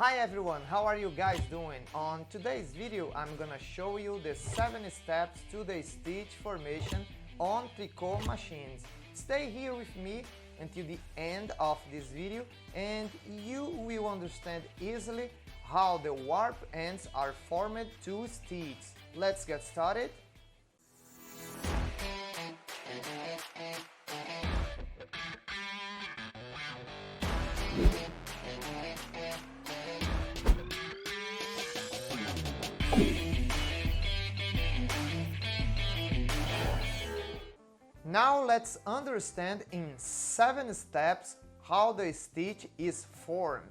Hi everyone, how are you guys doing? On today's video I'm gonna show you the 7 steps to the stitch formation on tricot machines. Stay here with me until the end of this video and you will understand easily how the warp ends are formed to stitch. Let's get started. Now let's understand in 7 steps how the stitch is formed.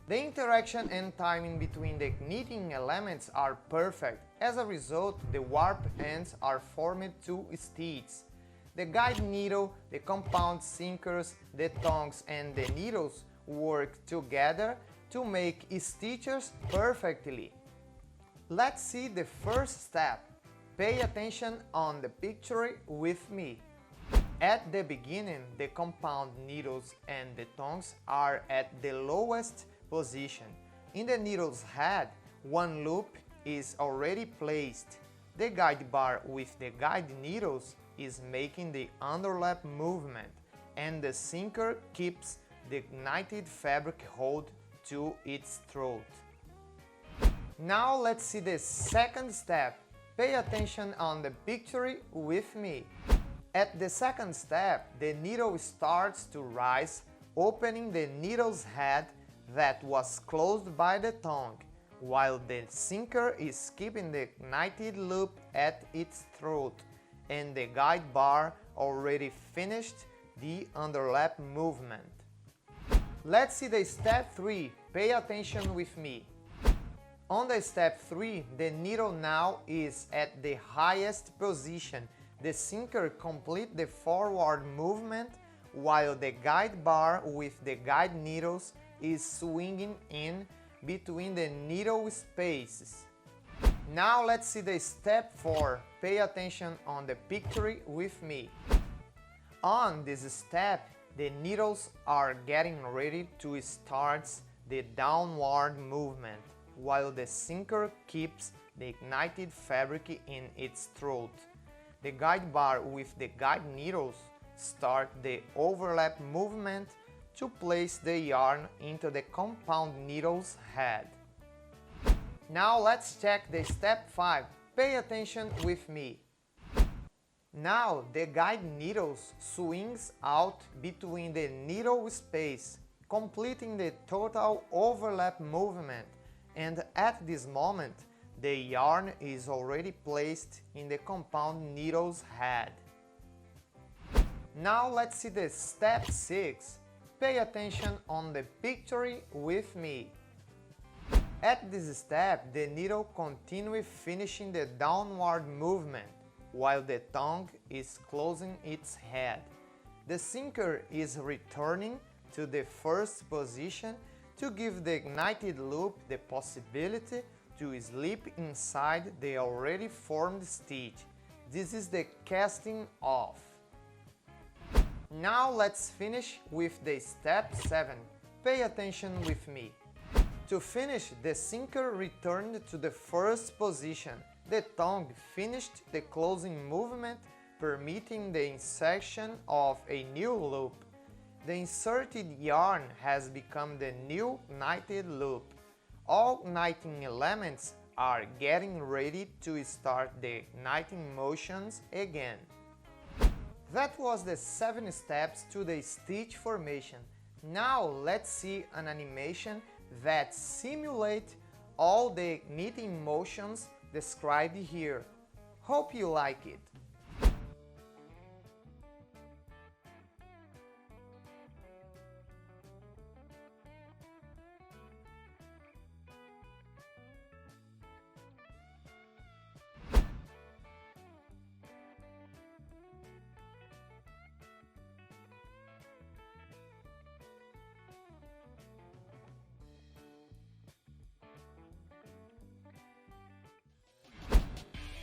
The interaction and timing between the knitting elements are perfect. As a result, the warp ends are formed to stitch. The guide needle, the compound sinkers, the tongs and the needles work together to make stitches perfectly. Let's see the first step. Pay attention on the picture with me. At the beginning, the compound needles and the tongs are at the lowest position. In the needle's head, one loop is already placed. The guide bar with the guide needles is making the underlap movement, and the sinker keeps the knitted fabric hold to its throat. Now let's see the second step. Pay attention on the picture with me. At the second step, the needle starts to rise, opening the needle's head that was closed by the tongue, while the sinker is keeping the knitted loop at its throat, and the guide bar already finished the underlap movement. Let's see the step 3. Pay attention with me. On the step 3, the needle now is at the highest position. The sinker completes the forward movement while the guide bar with the guide needles is swinging in between the needle spaces. Now let's see the step 4. Pay attention on the picture with me. On this step, the needles are getting ready to start the downward movement while the sinker keeps the knitted fabric in its throat. The guide bar with the guide needles start the overlap movement to place the yarn into the compound needle's head. Now let's check the step 5. Pay attention with me. Now the guide needles swings out between the needle space, completing the total overlap movement, and at this moment the yarn is already placed in the compound needle's head. Now let's see the step 6. Pay attention on the picture with me. At this step, the needle continues finishing the downward movement, while the tongue is closing its head. The sinker is returning to the first position to give the knitted loop the possibility to slip inside the already formed stitch. This is the casting off. Now let's finish with the step 7. Pay attention with me. To finish, the sinker returned to the first position. The tongue finished the closing movement, permitting the insertion of a new loop. The inserted yarn has become the new knitted loop. All knitting elements are getting ready to start the knitting motions again. That was the 7 steps to the stitch formation. Now let's see an animation that simulates all the knitting motions described here. Hope you like it.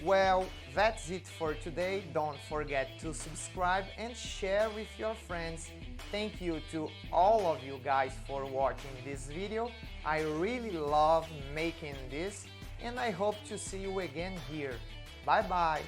Well, that's it for today. Don't forget to subscribe and share with your friends. Thank you to all of you guys for watching this video. I really love making this and I hope to see you again here. Bye bye!